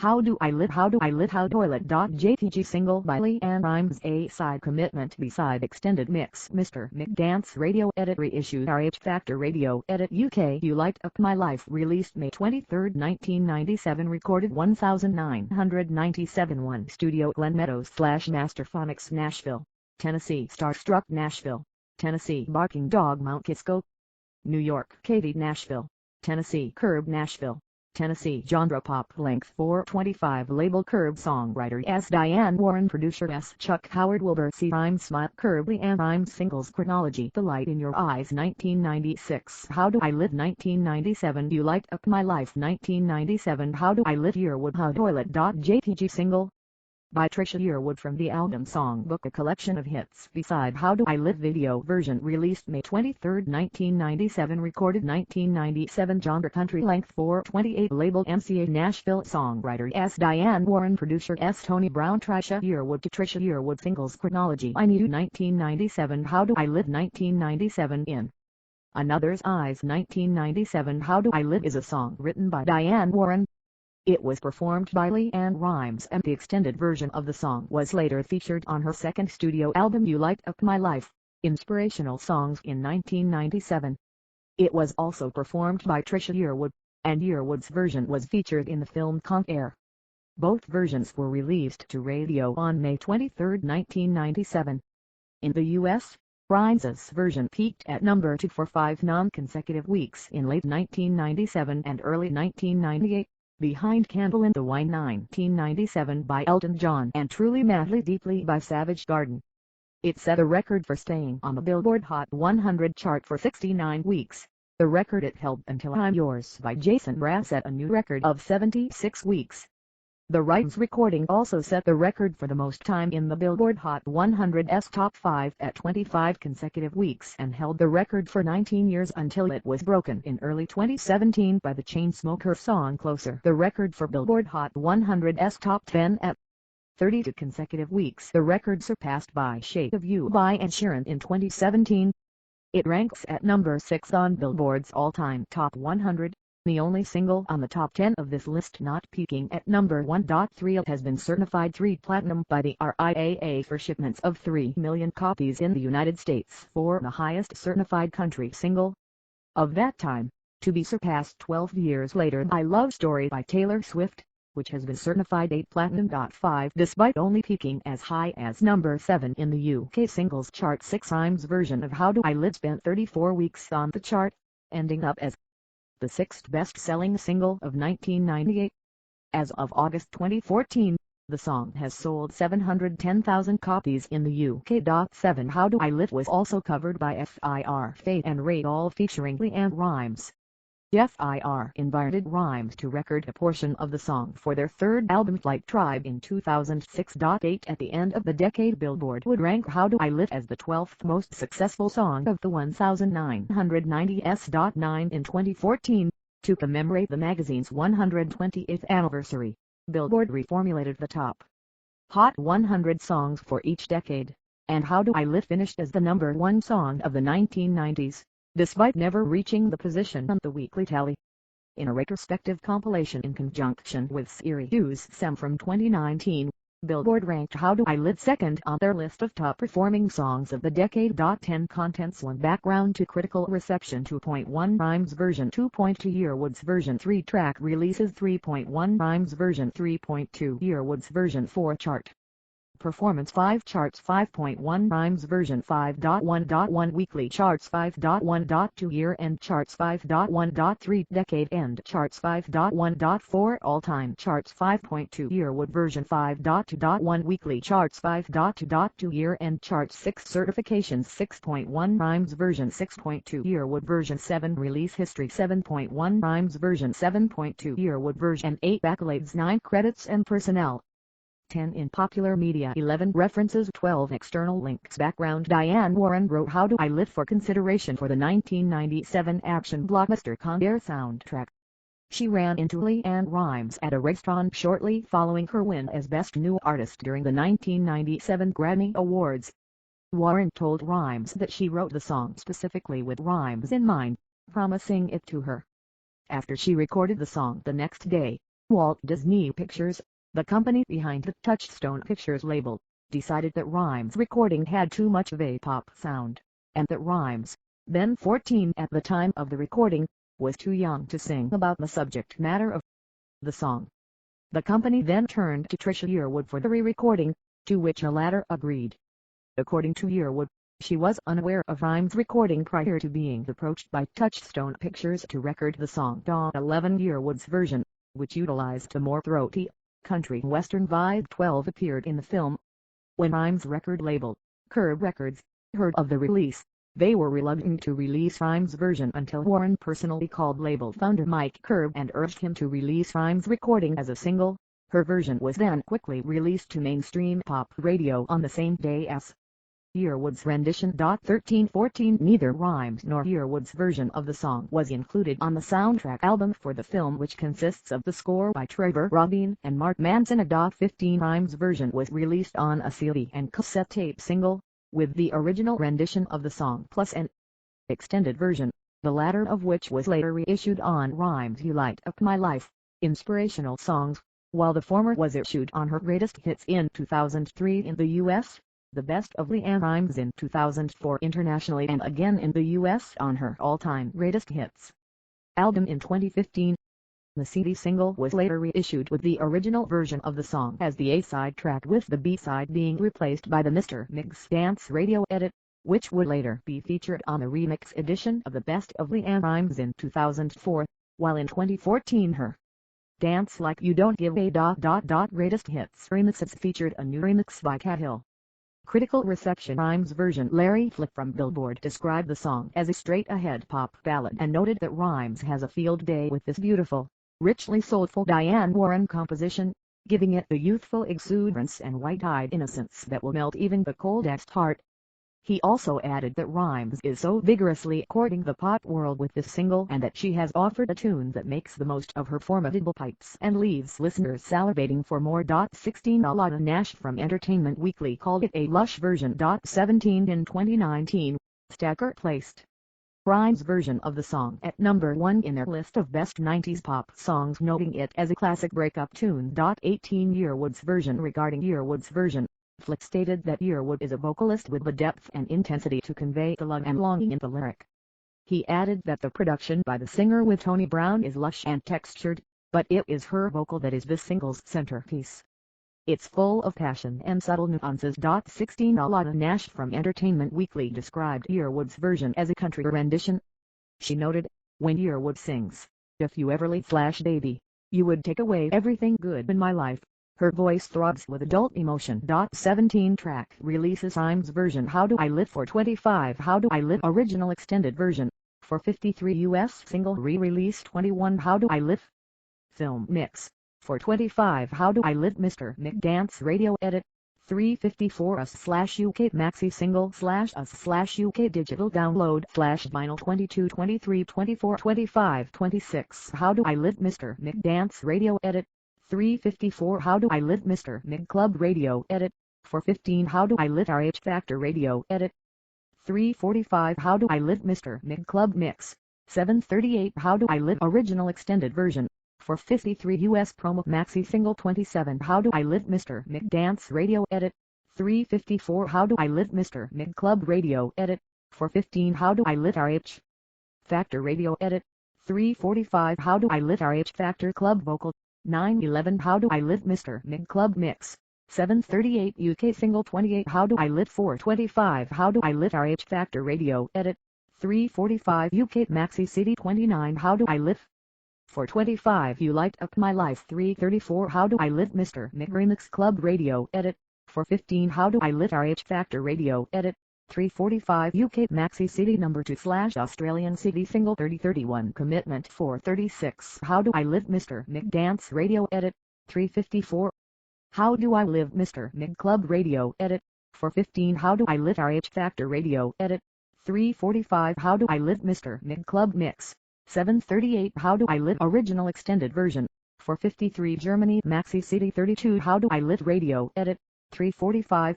How Do I Live, How Do I Live, How Toilet.jpg single by leann Rimes. A-side commitment, B-side extended mix. Mr. Mick Dance Radio Edit reissue RH Factor Radio Edit UK. You Light Up My Life, released May 23, 1997, recorded 1997. 1 Studio Glen Meadows / Masterphonics Nashville, Tennessee. Starstruck Nashville, Tennessee. Barking Dog Mount Kisco, New York. Katy Nashville, Tennessee. Curb Nashville, Tennessee. Genre pop. Length 4:25. Label Curb. Songwriter S. Diane Warren. Producer S. Chuck Howard. Wilbur C. Rhymes. Smile. Curb. leann Rimes. Singles chronology. The Light in Your Eyes 1996. How Do I Live 1997. You Light Up My Life 1997. How Do I Live Yearwood. How Toilet.jpg single by Trisha Yearwood from the album Songbook, a collection of hits. Beside How Do I Live video version, released May 23, 1997, recorded 1997. Genre country. Length 4:28. Label MCA Nashville. Songwriter S. Diane Warren. Producer S. Tony Brown. Trisha Yearwood to Trisha Yearwood. Singles chronology. I Need You 1997. How Do I Live 1997. In Another's Eyes 1997. How Do I Live is a song written by Diane Warren. It was performed by leann Rimes, and the extended version of the song was later featured on her second studio album You Light Up My Life, Inspirational Songs, in 1997. It was also performed by Trisha Yearwood, and Yearwood's version was featured in the film Con Air. Both versions were released to radio on May 23, 1997. In the U.S., Rimes' version peaked at number 2 for 5 non-consecutive weeks in late 1997 and early 1998. Behind Candle in the Wine 1997 by Elton John and Truly Madly Deeply by Savage Garden. It set a record for staying on the Billboard Hot 100 chart for 69 weeks. The record it held until I'm Yours by Jason Mraz set a new record of 76 weeks. The Rimes recording also set the record for the most time in the Billboard Hot 100's Top 5 at 25 consecutive weeks and held the record for 19 years until it was broken in early 2017 by the Chainsmokers' song Closer. The record for Billboard Hot 100's Top 10 at 32 consecutive weeks. The record surpassed by Shape of You by Ed Sheeran in 2017. It ranks at number 6 on Billboard's all-time Top 100. The only single on the top 10 of this list not peaking at number 1. 3. It has been certified 3 platinum by the RIAA for shipments of 3 million copies in the United States, for the highest certified country single of that time, to be surpassed 12 years later by Love Story by Taylor Swift, which has been certified 8 platinum. 5. Despite only peaking as high as number 7 in the UK singles chart, 6 Rimes' version of How Do I Live spent 34 weeks on the chart, ending up as the 6th best-selling single of 1998. As of August 2014, the song has sold 710,000 copies in the UK. 7 How Do I Live was also covered by FIR Faith and Ray, all featuring leann Rimes. FIR invited Rimes to record a portion of the song for their third album Flight Tribe in 2006. 8 At the end of the decade, Billboard would rank How Do I Live as the 12th most successful song of the 1990s. 9 In 2014, to commemorate the magazine's 120th anniversary, Billboard reformulated the top Hot 100 songs for each decade, and How Do I Live finished as the number 1 song of the 1990s. Despite never reaching the position on the weekly tally. In a retrospective compilation in conjunction with Sirius XM from 2019, Billboard ranked How Do I Live second on their list of top-performing songs of the decade. 10 Contents 1 Background to critical reception 2.1 Rimes version 2.2 Yearwood's version 3 Track releases 3.1 Rimes version 3.2 Yearwood's version 4 Chart Performance 5 Charts 5.1 Rimes version 5.1.1 Weekly charts 5.1.2 Year-end charts 5.1.3 Decade-end charts 5.1.4 All-time charts 5.2 Yearwood version 5.2.1 Weekly charts 5.2.2 Year-end charts 6 Certifications 6.1 Rimes version 6.2 Yearwood version 7 Release history 7.1 Rimes version 7.2 Yearwood version 8 Accolades 9 Credits and personnel 10 in popular media 11 references 12 external links Background Diane Warren wrote How Do I Live for consideration for the 1997 action blockbuster Con Air soundtrack. She ran into leann Rimes at a restaurant shortly following her win as Best New Artist during the 1997 Grammy Awards. Warren told Rimes that she wrote the song specifically with Rimes in mind, promising it to her. After she recorded the song the next day, Walt Disney Pictures, the company behind the Touchstone Pictures label, decided that Rhymes' recording had too much of a pop sound, and that Rhymes, then 14 at the time of the recording, was too young to sing about the subject matter of the song. The company then turned to Trisha Yearwood for the re-recording, to which the latter agreed. According to Yearwood, she was unaware of Rhymes' recording prior to being approached by Touchstone Pictures to record the song. 11 Yearwood's version, which utilized a more throaty, country western vibe 12 appeared in the film. When Rhymes' record label, Curb Records, heard of the release, they were reluctant to release Rhymes' version until Warren personally called label founder Mike Curb and urged him to release Rhymes' recording as a single. Her version was then quickly released to mainstream pop radio on the same day as Yearwood's rendition. 13-14 Neither Rhymes nor Yearwood's version of the song was included on the soundtrack album for the film, which consists of the score by Trevor Rabin and Mark Manson. 15 Rhymes' version was released on a CD and cassette tape single, with the original rendition of the song plus an extended version, the latter of which was later reissued on Rhymes' You Light Up My Life, Inspirational Songs, while the former was issued on her Greatest Hits in 2003 in the U.S., the Best of Leann Rhymes in 2004 internationally, and again in the U.S. on her All-Time Greatest Hits album in 2015. The CD single was later reissued with the original version of the song as the A-side track, with the B-side being replaced by the Mr. Mig's Dance Radio edit, which would later be featured on the remix edition of the Best of Leann Rhymes in 2004, while in 2014 her Dance Like You Don't Give a Greatest Hits remixes featured a new remix by Cahill. Critical reception. Rhymes' version. Larry Flick from Billboard described the song as a straight-ahead pop ballad and noted that Rhymes has a field day with this beautiful, richly soulful Diane Warren composition, giving it the youthful exuberance and white-eyed innocence that will melt even the coldest heart. He also added that Rhymes is so vigorously courting the pop world with this single, and that she has offered a tune that makes the most of her formidable pipes and leaves listeners salivating for more. 16 Alana Nash from Entertainment Weekly called it a lush version. 17 In 2019, Stacker placed Rhymes' version of the song at number 1 in their list of best 90s pop songs, noting it as a classic breakup tune. 18 Yearwood's version. Regarding Yearwood's version, Flick stated that Yearwood is a vocalist with the depth and intensity to convey the love and longing in the lyric. He added that the production by the singer with Tony Brown is lush and textured, but it is her vocal that is this single's centerpiece. It's full of passion and subtle nuances. 16 Alana Nash from Entertainment Weekly described Yearwood's version as a country rendition. She noted, "When Yearwood sings, if you ever leave /baby, you would take away everything good in my life. Her voice throbs with adult emotion." 17 Track releases. Rhymes' version. How Do I Live for 25 How Do I Live original extended version, for 53 U.S. single re-release 21 How Do I Live film mix, for 25 How Do I Live Mr. Mick Dance Radio edit, 354 US/UK maxi single /US/UK digital download /vinyl 22 23 24 25 26 How Do I Live Mr. Mick Dance Radio edit, 354 How Do I Live Mr. Mig Club Radio edit, for 15 How Do I Live RH Factor Radio edit, 345 How Do I Live Mr. Mig Club Mix, 738 How Do I Live Original Extended Version, for 53 US Promo Maxi Single 27 How Do I Live Mr. Mig Dance Radio edit, 354 How Do I Live Mr. Mig Club Radio edit, for 15 How Do I Live RH Factor Radio edit, 345 How Do I Live RH Factor Club Vocal, 911 How Do I Live Mr. Mig Club Mix, 738 UK Single 28 How Do I Live 425 How Do I Live RH Factor Radio edit, 345 UK Maxi City 29 How Do I Live 425 You Light Up My Life, 334 How Do I Live Mr. Mig Remix Club Radio edit, 415 How Do I Live RH Factor Radio edit, 345 UK Maxi City number 2/Australian City Single 3031 Commitment 436 How Do I Live Mr. Mig Dance Radio edit, 354 How Do I Live Mr. Mig Club Radio edit, 415 How Do I Live RH Factor Radio edit, 345 How Do I Live Mr. Mig Club Mix, 738 How Do I Live Original Extended Version, 453 Germany Maxi City 32 How Do I Live Radio edit, 345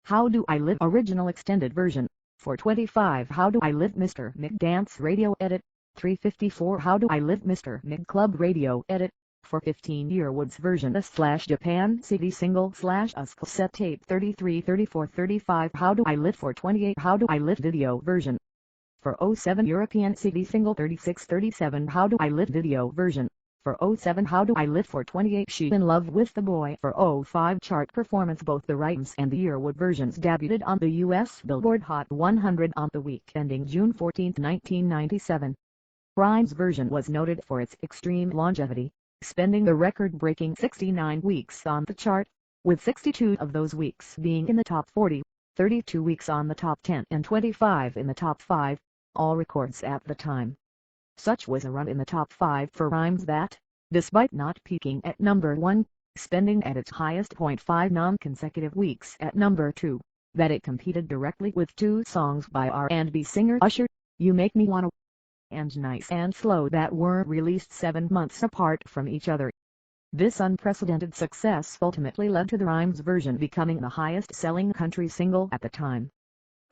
How Do I Live Original Extended Version, 425 How Do I Live Mr. Mig Dance Radio edit, 354 How Do I Live Mr. Mig Club Radio edit, For 15 Yearwood's version / Japan CD single / US cassette tape 33 34 35 How Do I Live for 28 How Do I Live video version. For 07 European CD single 36 37 How Do I Live video version. For 07 How Do I Live for 28 She in Love with the Boy. For 05 chart performance both the Rhymes and the Yearwood versions debuted on the US Billboard Hot 100 on the week ending June 14, 1997. Rhymes version was noted for its extreme longevity, spending the record-breaking 69 weeks on the chart, with 62 of those weeks being in the top 40, 32 weeks on the top 10 and 25 in the top 5, all records at the time. Such was a run in the top 5 for Rhymes that, despite not peaking at number 1, spending at its highest point 5 non-consecutive weeks at number 2, that it competed directly with 2 songs by R&B singer Usher, You Make Me Wanna and Nice and Slow that were released 7 months apart from each other. This unprecedented success ultimately led to the Rhymes version becoming the highest-selling country single at the time.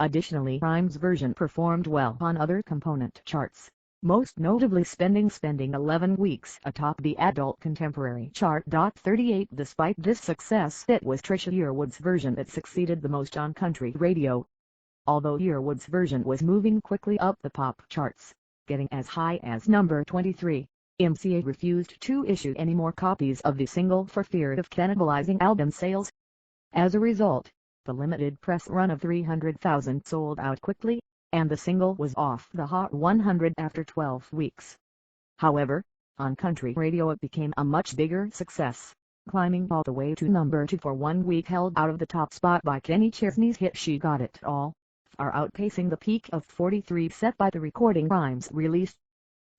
Additionally, Rhymes version performed well on other component charts, most notably spending 11 weeks atop the adult contemporary chart. 38 Despite this success, it was Trisha Yearwood's version that succeeded the most on country radio. Although Yearwood's version was moving quickly up the pop charts, getting as high as number 23, MCA refused to issue any more copies of the single for fear of cannibalizing album sales. As a result, the limited press run of 300,000 sold out quickly, and the single was off the Hot 100 after 12 weeks. However, on country radio it became a much bigger success, climbing all the way to number 2 for 1 week, held out of the top spot by Kenny Chesney's hit She Got It All, far outpacing the peak of 43 set by the recording Rhymes released.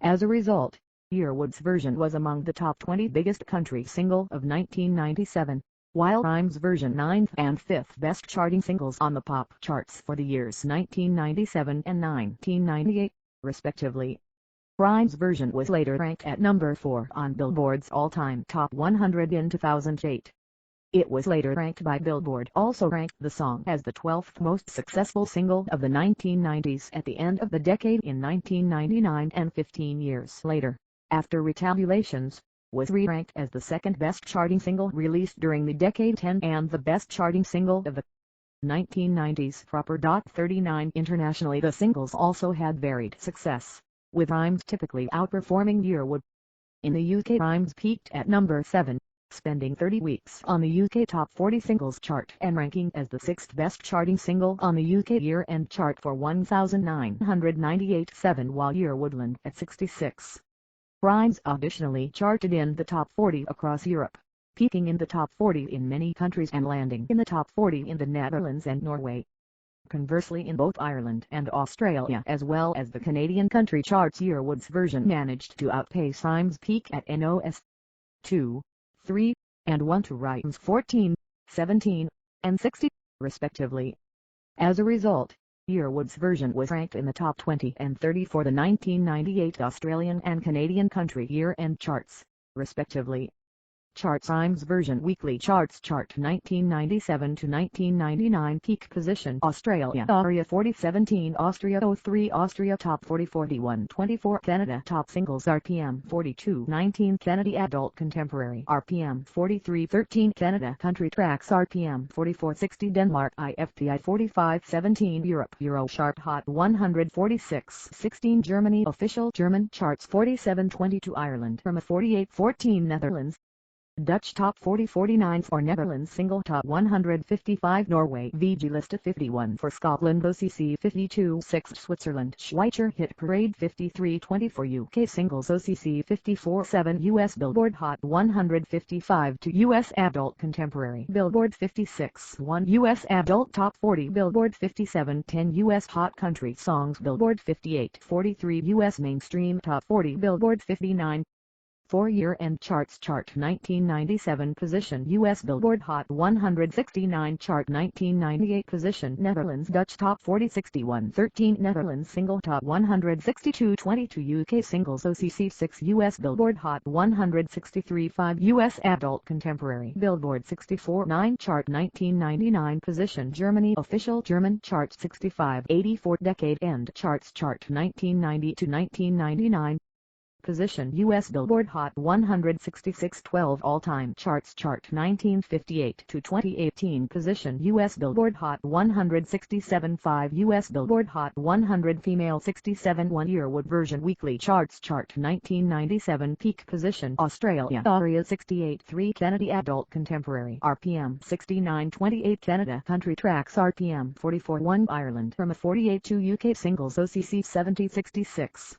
As a result, Yearwood's version was among the top 20 biggest country single of 1997, while Rhymes' version 9th and 5th best charting singles on the pop charts for the years 1997 and 1998, respectively. Rhymes' version was later ranked at number 4 on Billboard's all-time top 100 in 2008. It was later ranked by Billboard, also ranked the song as the 12th most successful single of the 1990s at the end of the decade in 1999, and 15 years later, after Retaliations, was re-ranked as the second best charting single released during the decade 10 and the best charting single of the 1990s proper. 39 Internationally, the singles also had varied success, with Rhymes typically outperforming Yearwood. In the UK, Rhymes peaked at number 7, spending 30 weeks on the UK Top 40 Singles chart and ranking as the 6th best charting single on the UK year-end chart for 1,998.7, while Yearwood landed at 66. Rhymes additionally charted in the top 40 across Europe, peaking in the top 40 in many countries and landing in the top 40 in the Netherlands and Norway. Conversely, in both Ireland and Australia as well as the Canadian country charts, Yearwood's version managed to outpace Rhymes' peak at NOS 2, 3, and 1 to Rhymes' 14, 17, and 60, respectively. As a result, Yearwood's version was ranked in the top 20 and 30 for the 1998 Australian and Canadian country year-end charts, respectively. Charts: Rhymes version weekly charts chart 1997 to 1999 peak position Australia Aria 4017 Austria 03 Austria top 40 41 24 Canada top singles RPM 42 19 Canada adult contemporary RPM 43 13 Canada country tracks RPM 44 60 Denmark IFPI 45 17 Europe Euro chart Hot 146 16 Germany official German charts 47 22 Ireland from a 48 14 Netherlands Dutch top 40 49 for Netherlands single top 155 Norway VG list 51 for Scotland OCC 52 6 Switzerland Schweizer hit parade 53 20 for UK singles OCC 54 7 US Billboard Hot 155 to US adult contemporary Billboard 56 1 US adult top 40 Billboard 57 10 US hot country songs Billboard 58 43 US mainstream top 40 Billboard 59 4 year-end charts chart 1997 position US Billboard Hot 169 chart 1998 position Netherlands Dutch top 40 61 13 Netherlands single top 162 22 UK singles OCC 6 US Billboard Hot 163 5 US adult contemporary Billboard 64 9 chart 1999 position Germany official German chart 65 84 decade end charts chart 1990 to 1999 position US Billboard Hot 166 12 all-time charts chart 1958 to 2018 position US Billboard Hot 167 5 US Billboard Hot 100 female 67 1-year-wood version weekly charts chart 1997 peak position Australia Aria 68 3 Kennedy adult contemporary RPM 69 28 Canada country tracks RPM 44 1 Ireland from a 48 2 UK singles OCC 70 66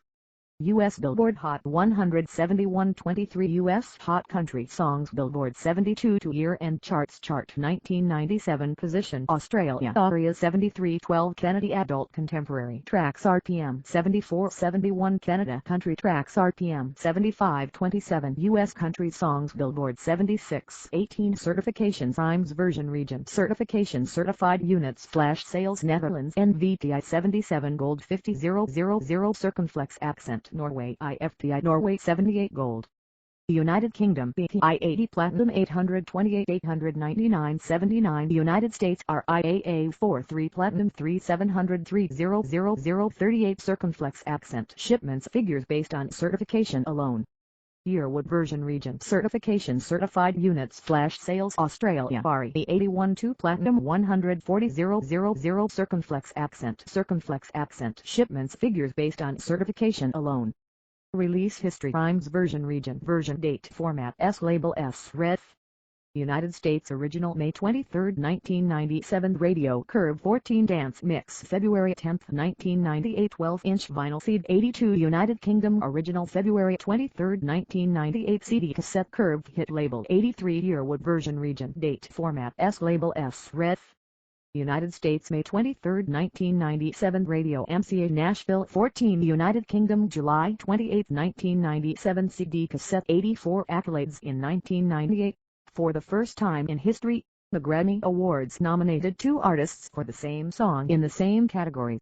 US Billboard Hot 171 23 US Hot Country Songs Billboard 72 to year-end charts chart 1997 position Australia Aria 73 12 Kennedy Adult Contemporary Tracks RPM 74 71 Canada Country Tracks RPM 75 27 US Country Songs Billboard 76 18 Certifications Rhymes Version Region Certification Certified Units Flash Sales Netherlands NVTI 77 Gold 50,000 Circumflex Accent Norway IFPI Norway 78 Gold United Kingdom BTI 80 Platinum 828 899 79 United States RIAA 43 Platinum 3 703 000 38 Circumflex Accent Shipments Figures based on certification alone Yearwood version region certification certified units flash sales Australia RE 81 2 Platinum 140 000 Circumflex accent shipments figures based on certification alone. Release history Rhymes version region version date format S label S ref United States original May 23, 1997 Radio Curve 14 Dance Mix February 10, 1998 12-inch vinyl seed 82 United Kingdom original February 23, 1998 CD cassette Curved hit label 83 Yearwood version region date format S label S ref United States May 23, 1997 Radio MCA Nashville 14 United Kingdom July 28, 1997 CD cassette 84 Accolades in 1998 For the first time in history, the Grammy Awards nominated two artists for the same song in the same category.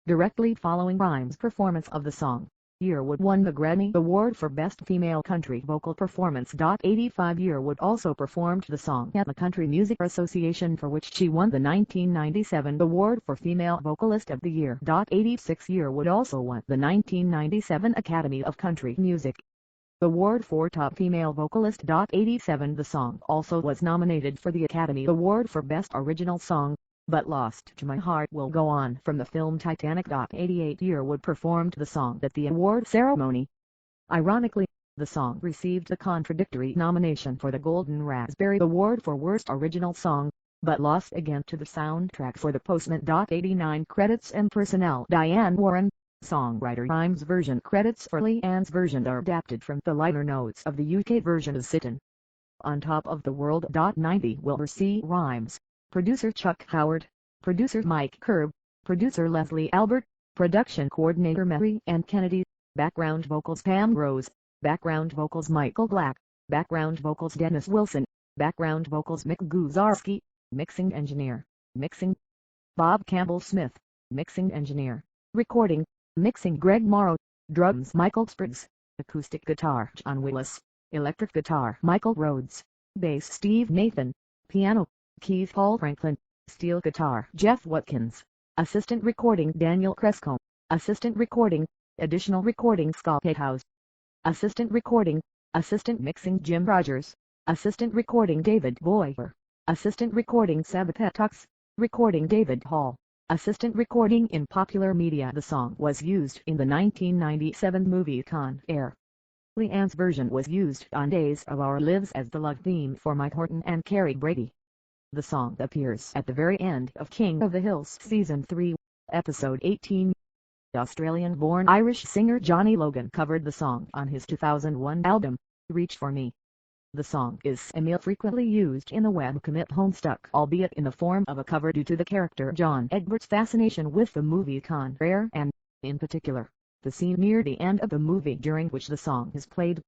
Directly following Rhymes' performance of the song, Yearwood won the Grammy Award for Best Female Country Vocal Performance. 85 Yearwood also performed the song at the Country Music Association for which she won the 1997 award for Female Vocalist of the Year. 86 Yearwood also won the 1997 Academy of Country Music Award for Top Female Vocalist. 87 The song also was nominated for the Academy Award for Best Original Song, but lost to My Heart Will Go On from the film Titanic. 88 Yearwood performed the song at the award ceremony. Ironically, the song received a contradictory nomination for the Golden Raspberry Award for Worst Original Song, but lost again to the soundtrack for The Postman. 89 Credits and Personnel Diane Warren Songwriter Rhymes version credits for Leann's version are adapted from the liner notes of the UK version of Sitten. On Top of the World. 90 Wilbur C. Rhymes, producer Chuck Howard, producer Mike Curb, producer Leslie Albert, production coordinator Mary Ann Kennedy, background vocals Pam Rose, background vocals Michael Black, background vocals Dennis Wilson, background vocals Mick Guzarski, mixing engineer, mixing Bob Campbell Smith, mixing engineer, recording, mixing Greg Morrow, drums Michael Spriggs, acoustic guitar John Willis, electric guitar Michael Rhodes, bass Steve Nathan, piano Keith Paul Franklin, steel guitar Jeff Watkins, assistant recording Daniel Cresco, assistant recording, additional recording Scott House, assistant recording, assistant mixing Jim Rogers, assistant recording David Boyer, assistant recording Sabathia Tux, recording David Hall. Assistant recording in popular media. The song was used in the 1997 movie Con Air. Leann's version was used on Days of Our Lives as the love theme for Mike Horton and Carrie Brady. The song appears at the very end of King of the Hills Season 3, Episode 18. Australian-born Irish singer Johnny Logan covered the song on his 2001 album, Reach For Me. The song is frequently used in the webcomic Homestuck, albeit in the form of a cover due to the character John Egbert's fascination with the movie Con Air and, in particular, the scene near the end of the movie during which the song is played.